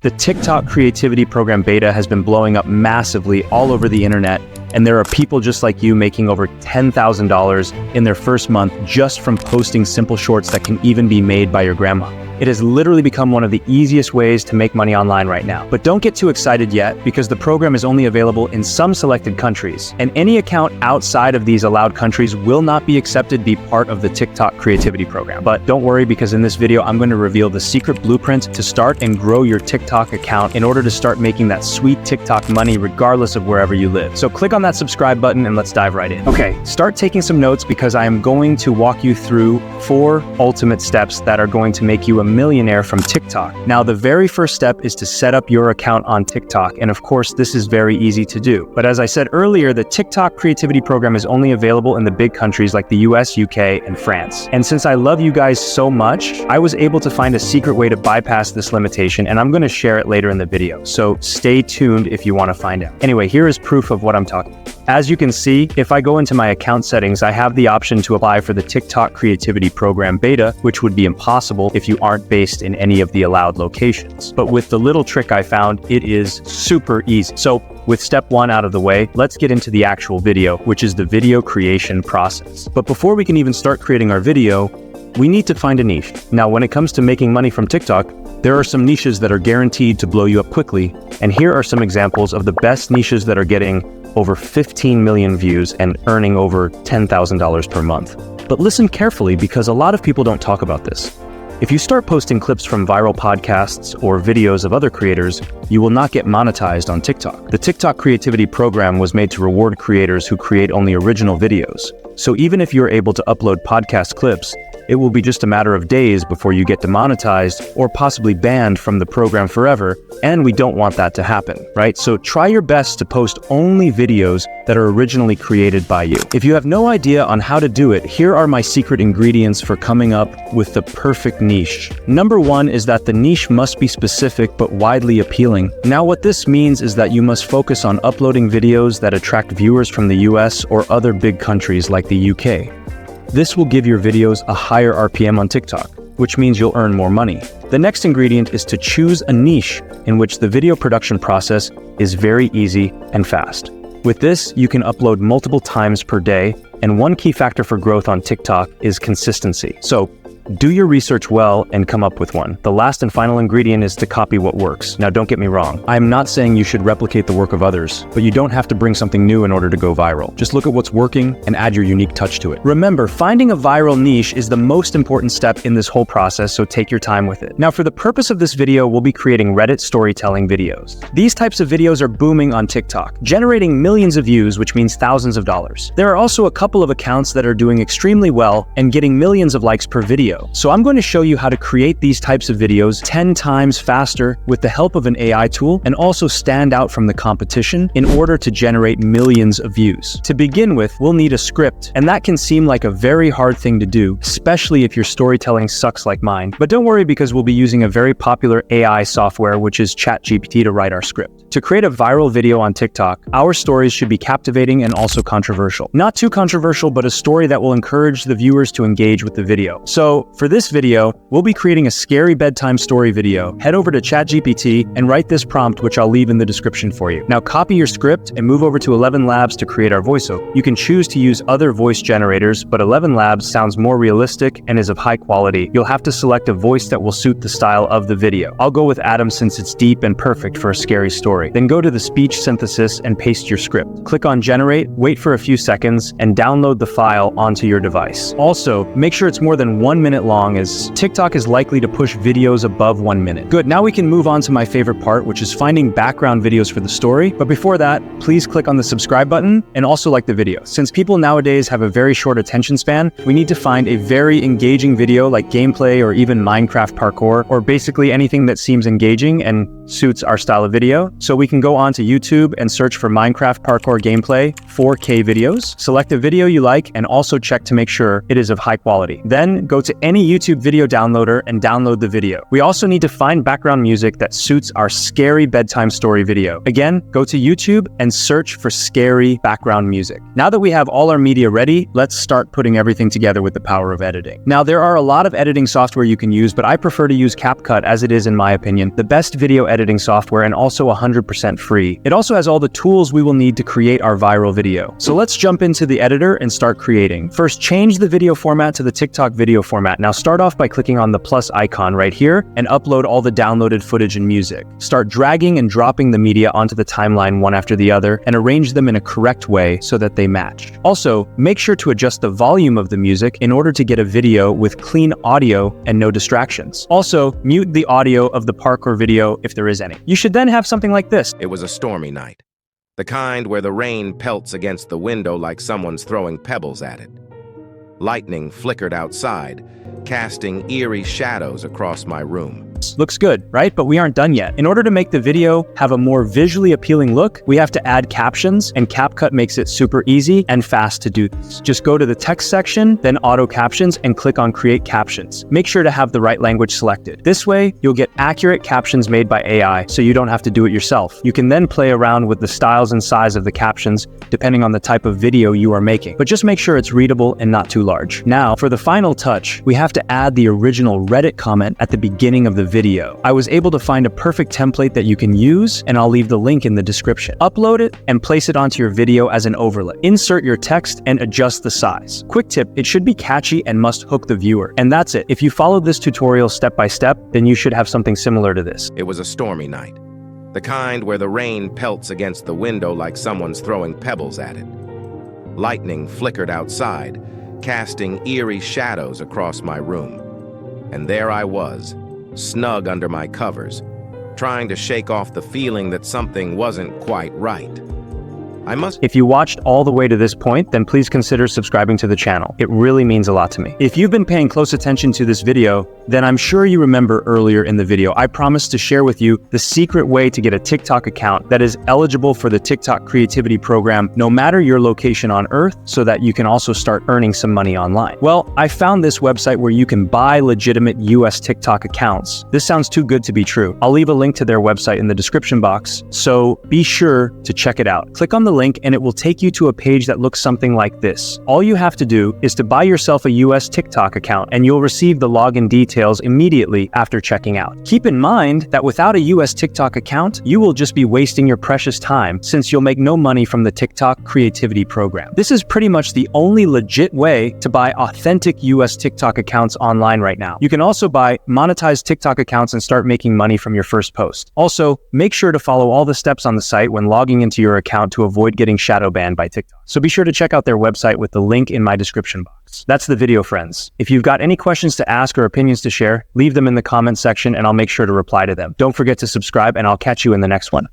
The TikTok Creativity Program Beta has been blowing up massively all over the internet, and there are people just like you making over $10,000 in their first month just from posting simple shorts that can even be made by your grandma. It has literally become one of the easiest ways to make money online right now. But don't get too excited yet, because the program is only available in some selected countries, and any account outside of these allowed countries will not be accepted to be part of the TikTok Creativity Program. But don't worry, because in this video, I'm going to reveal the secret blueprint to start and grow your TikTok account in order to start making that sweet TikTok money regardless of wherever you live. So click on that subscribe button and let's dive right in. Okay, start taking some notes, because I am going to walk you through 4 ultimate steps that are going to make you a millionaire from TikTok. Now, the very first step is to set up your account on TikTok. And of course, this is very easy to do. But as I said earlier, the TikTok Creativity Program is only available in the big countries like the US, UK, and France. And since I love you guys so much, I was able to find a secret way to bypass this limitation, and I'm going to share it later in the video. So stay tuned if you want to find out. Anyway, here is proof of what I'm talking about. As you can see, if I go into my account settings, I have the option to apply for the TikTok Creativity Program Beta, which would be impossible if you aren't based in any of the allowed locations. But with the little trick I found, it is super easy. So with step 1 out of the way, let's get into the actual video, which is the video creation process. But before we can even start creating our video, we need to find a niche. Now, when it comes to making money from TikTok, there are some niches that are guaranteed to blow you up quickly. And here are some examples of the best niches that are getting over 15 million views and earning over $10,000 per month. But listen carefully, because a lot of people don't talk about this. If you start posting clips from viral podcasts or videos of other creators, you will not get monetized on TikTok. The TikTok Creativity Program was made to reward creators who create only original videos. So even if you're able to upload podcast clips, it will be just a matter of days before you get demonetized or possibly banned from the program forever, and we don't want that to happen, right? So try your best to post only videos that are originally created by you. If you have no idea on how to do it, here are my secret ingredients for coming up with the perfect niche. Number 1 is that the niche must be specific but widely appealing. Now, what this means is that you must focus on uploading videos that attract viewers from the US or other big countries like the UK. This will give your videos a higher RPM on TikTok, which means you'll earn more money. The next ingredient is to choose a niche in which the video production process is very easy and fast. With this, you can upload multiple times per day, and one key factor for growth on TikTok is consistency. So do your research well and come up with one. The last and final ingredient is to copy what works. Now, don't get me wrong. I'm not saying you should replicate the work of others, but you don't have to bring something new in order to go viral. Just look at what's working and add your unique touch to it. Remember, finding a viral niche is the most important step in this whole process, so take your time with it. Now, for the purpose of this video, we'll be creating Reddit storytelling videos. These types of videos are booming on TikTok, generating millions of views, which means thousands of dollars. There are also a couple of accounts that are doing extremely well and getting millions of likes per video. So I'm going to show you how to create these types of videos 10 times faster with the help of an AI tool, and also stand out from the competition in order to generate millions of views. To begin with, we'll need a script, and that can seem like a very hard thing to do, especially if your storytelling sucks like mine. But don't worry, because we'll be using a very popular AI software, which is ChatGPT, to write our script. To create a viral video on TikTok, our stories should be captivating and also controversial. Not too controversial, but a story that will encourage the viewers to engage with the video. So for this video, we'll be creating a scary bedtime story video. Head over to ChatGPT and write this prompt, which I'll leave in the description for you. Now copy your script and move over to 11 Labs to create our voiceover. You can choose to use other voice generators, but 11 Labs sounds more realistic and is of high quality. You'll have to select a voice that will suit the style of the video. I'll go with Adam since it's deep and perfect for a scary story. Then go to the speech synthesis and paste your script. Click on generate, wait for a few seconds, and download the file onto your device. Also, make sure it's more than 1 minute long, as TikTok is likely to push videos above 1 minute. Good, now we can move on to my favorite part, which is finding background videos for the story. But before that, please click on the subscribe button and also like the video. Since people nowadays have a very short attention span, we need to find a very engaging video like gameplay or even Minecraft parkour, or basically anything that seems engaging and suits our style of video. So we can go on to YouTube and search for Minecraft parkour gameplay 4K videos. Select a video you like and also check to make sure it is of high quality. Then go to any YouTube video downloader and download the video. We also need to find background music that suits our scary bedtime story video. Again, go to YouTube and search for scary background music. Now that we have all our media ready, let's start putting everything together with the power of editing. Now, there are a lot of editing software you can use, but I prefer to use CapCut, as it is, in my opinion, the best video editing software and also 100% free. It also has all the tools we will need to create our viral video. So let's jump into the editor and start creating. First, change the video format to the TikTok video format. Now start off by clicking on the plus icon right here and upload all the downloaded footage and music. Start dragging and dropping the media onto the timeline one after the other and arrange them in a correct way so that they match. Also, make sure to adjust the volume of the music in order to get a video with clean audio and no distractions. Also, mute the audio of the parkour video if there is any. You should then have something like this. It was a stormy night. The kind where the rain pelts against the window like someone's throwing pebbles at it. Lightning flickered outside, casting eerie shadows across my room. Looks good, right? But we aren't done yet. In order to make the video have a more visually appealing look, we have to add captions, and CapCut makes it super easy and fast to do this. Just go to the text section, then auto captions, and click on create captions. Make sure to have the right language selected. This way, you'll get accurate captions made by AI, so you don't have to do it yourself. You can then play around with the styles and size of the captions, depending on the type of video you are making. But just make sure it's readable and not too large. Now, for the final touch, we have to add the original Reddit comment at the beginning of the video. I was able to find a perfect template that you can use, and I'll leave the link in the description. Upload it and place it onto your video as an overlay. Insert your text and adjust the size. Quick tip, it should be catchy and must hook the viewer. And that's it. If you follow this tutorial step by step, then you should have something similar to this. It was a stormy night. The kind where the rain pelts against the window like someone's throwing pebbles at it. Lightning flickered outside, casting eerie shadows across my room. And there I was, snug under my covers, trying to shake off the feeling that something wasn't quite right. If you watched all the way to this point, then please consider subscribing to the channel. It really means a lot to me. If you've been paying close attention to this video, then I'm sure you remember earlier in the video, I promised to share with you the secret way to get a TikTok account that is eligible for the TikTok Creativity Program, no matter your location on Earth, so that you can also start earning some money online. Well, I found this website where you can buy legitimate US TikTok accounts. This sounds too good to be true. I'll leave a link to their website in the description box, so be sure to check it out. Click on the link and it will take you to a page that looks something like this. All you have to do is to buy yourself a US TikTok account and you'll receive the login details immediately after checking out. Keep in mind that without a US TikTok account, you will just be wasting your precious time since you'll make no money from the TikTok Creativity Program. This is pretty much the only legit way to buy authentic US TikTok accounts online right now. You can also buy monetized TikTok accounts and start making money from your first post. Also, make sure to follow all the steps on the site when logging into your account to avoid getting shadow banned by TikTok. So be sure to check out their website with the link in my description box. That's the video, friends. If you've got any questions to ask or opinions to share, leave them in the comment section and I'll make sure to reply to them. Don't forget to subscribe and I'll catch you in the next one.